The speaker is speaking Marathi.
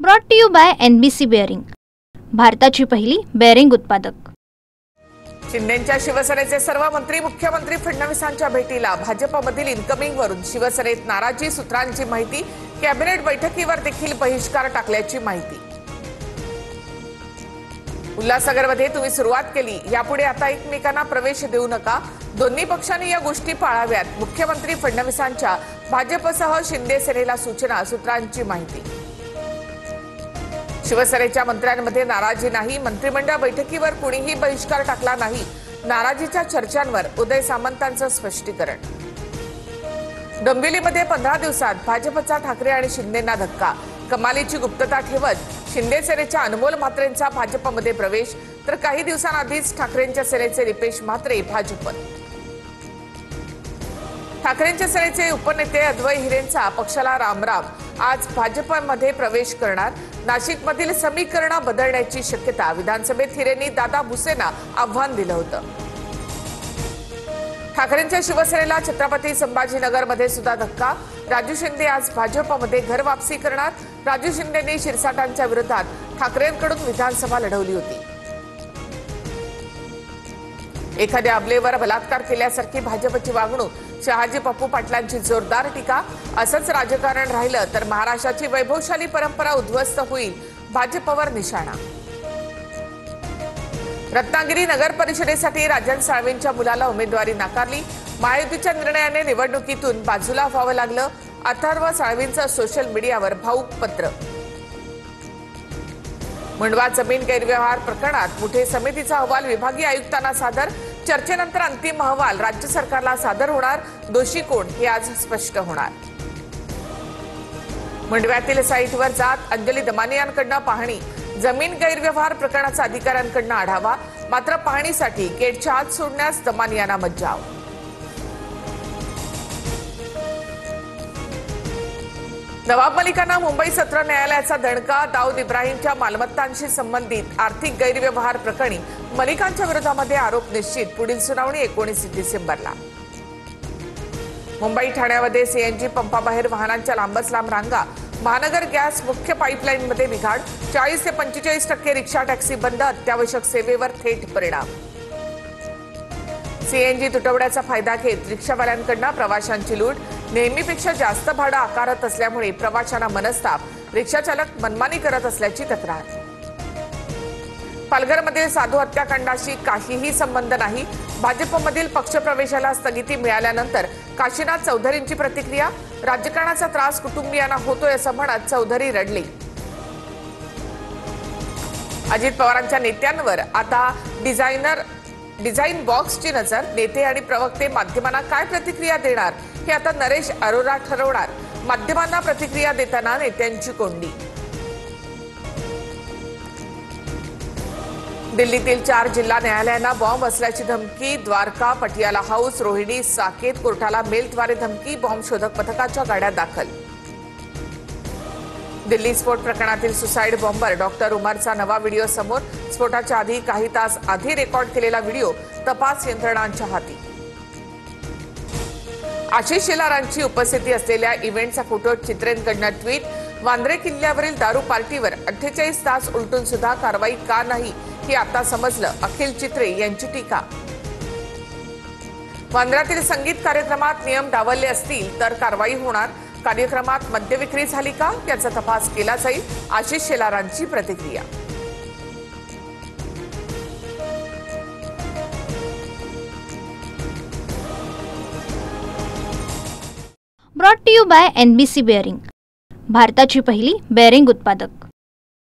Brought to you by NBC bearing, भारताची पहिली बेअरिंग उत्पादक। शिंदेंच्या शिवसेनेचे सर्व मंत्री मुख्यमंत्री फडणवीसांच्या भेटीला। भाजपमधील इन्कमिंगवरून शिवसेनेत नाराजी, सूत्रांची माहिती। कॅबिनेट बैठकीवर देखील बहिष्कार टाकल्याची माहिती। उल्हासनगरमध्ये तुम्ही सुरुवात केली, यापुढे आता एकमेकांना प्रवेश देऊ नका। दोन्ही पक्षांनी या गोष्टी पाळाव्यात। मुख्यमंत्री फडणवीसांच्या भाजपसह शिंदे सेनेला सूचना, सूत्रांची माहिती। शिवसेनेच्या मंत्र्यांमध्ये नाराजी नाही, मंत्रिमंडळ बैठकीवर कुणीही बहिष्कार टाकला नाही। नाराजीच्या चर्चांवर उदय सामंतांचं स्पष्टीकरण। डोंबिवलीमध्ये 15 दिवसात भाजपचा ठाकरे आणि शिंदेंना धक्का। कमालीची गुप्तता ठेवत शिंदे सेनेच्या अनमोल म्हात्रेंचा भाजपमध्ये प्रवेश, तर काही दिवसांआधीच ठाकरेंच्या सेनेचे रिपेश म्हात्रे भाजपत। ठाकरेंच्या सेनेचे उपनेते अद्वै हिरेंचा पक्षाला रामराम, आज भाजपमध्ये प्रवेश करणार। नाशिकमधील समीकरण बदलण्याची शक्यता। विधानसभेत हिरेंनी दादा भुसेंना आव्हान दिलं होतं। ठाकरेंच्या शिवसेनेला छत्रपती संभाजीनगरमध्ये सुद्धा धक्का। राजू शिंदे आज भाजपमध्ये घर वापसी करणार। राजू शिंदेंनी शिरसाटांच्या विरोधात ठाकरेंकडून विधानसभा लढवली होती। एखाद्या अबलेवर बलात्कार केल्यासारखी भाजपची वागणूक, शहाजी पप्पू पाटलांची जोरदार टीका। असंच राजकारण राहिलं तर महाराष्ट्राची वैभवशाली परंपरा उद्ध्वस्त होईल, भाजपवर निशाणा। रत्नागिरी नगर परिषदेसाठी राजन साळवींच्या मुलाला उमेदवारी नाकारली। महायुतीच्या निर्णयाने निवडणुकीतून बाजूला व्हावं लागलं। अथर्व साळवींचं सोशल मीडियावर भाऊक पत्र। मुंडवा जमीन गैरव्यवहार प्रकरणात मुठे समितीचा अहवाल विभागीय आयुक्तांना सादर। चर्चेनंतर अंतिम अहवाल राज्य सरकारला सादर होणार। दोषी कोण हे आज स्पष्ट होणार। मुंडव्यातील साईटवर जात अंजली दमानियांकडून पाहणी। जमीन गैरव्यवहार प्रकरणाचा अधिकाऱ्यांकडून आढावा, मात्र पाहणीसाठी गेटच्या आत सोडण्यास दमानियांना मज्जाव। नवाब मलिकांना मुंबई सत्र न्यायालयाचा दणका। दाऊद इब्राहिमच्या मालमत्तांशी संबंधित आर्थिक गैरव्यवहार प्रकरणी मलिकांच्या विरोधामध्ये आरोप निश्चित। पुढील सुनावणी 19 डिसेंबरला। मुंबई ठाण्यामध्ये CNG पंपाबाहेर वाहनांच्या लांबच लांब रांगा। महानगर गॅस मुख्य पाईपलाईनमध्ये बिघाड। 40 ते 45% रिक्षा टॅक्सी बंद। अत्यावश्यक सेवेवर थेट परिणाम। CNG तुटवड्याचा फायदा घेत रिक्षावाल्यांकडून प्रवाशांची लूट। नेहमीपेक्षा जास्त भाडं आकारत असल्यामुळे प्रवाशांना मनस्ताप। रिक्षाचालक मनमानी करत असल्याची तक्रार। पालघरमधील साधू हत्याकांडाशी काहीही संबंध नाही। भाजपमधील पक्षप्रवेशाला स्थगिती मिळाल्यानंतर काशीनाथ चौधरींची प्रतिक्रिया। राजकारणाचा त्रास कुटुंबियांना होतोय असं म्हणत चौधरी रडले। अजित पवारांच्या नेत्यांवर आता डिझाईन बॉक्सची नजर। नेते आणि प्रवक्ते माध्यमांना काय प्रतिक्रिया देणार हे आता नरेश अरोरा ठरवणार। माध्यमांना प्रतिक्रिया देताना नेत्यांची कोंडी। दिल्लीतील 4 जिल्हा न्यायालयांना बॉम्ब असल्याची धमकी। द्वारका, पटियाला हाऊस, रोहिणी, साकेत कोर्टाला मेलद्वारे धमकी। बॉम्ब शोधक पथकाच्या गाड्या दाखल। दिल्ली स्फोट प्रकरणातील सुसाईड बॉम्बर डॉक्टर उमरचा नवा व्हिडिओ समोर। स्फोटाच्या आधी काही तास आधी रेकॉर्ड केलेला व्हिडिओ तपास यंत्रणांच्या हाती। आशिष शेलारांची उपस्थिती असलेल्या इव्हेंटचा फोटो चित्रेंकडून ट्विट। वांद्रे किल्ल्यावरील दारू पार्टीवर 48 तास उलटून सुद्धा कारवाई का नाही हे आता समजलं, अखिल चित्रे यांची टीका। वांद्र्यातील संगीत कार्यक्रमात नियम डावलले असतील तर कारवाई होणार। कार्यक्रमात मद्यविक्री झाली का याचा तपास केला जाईल। आशिष शेलारांची प्रतिक्रिया। Brought to you by NBC bearing, भारताची पहिली बेअरिंग उत्पादक।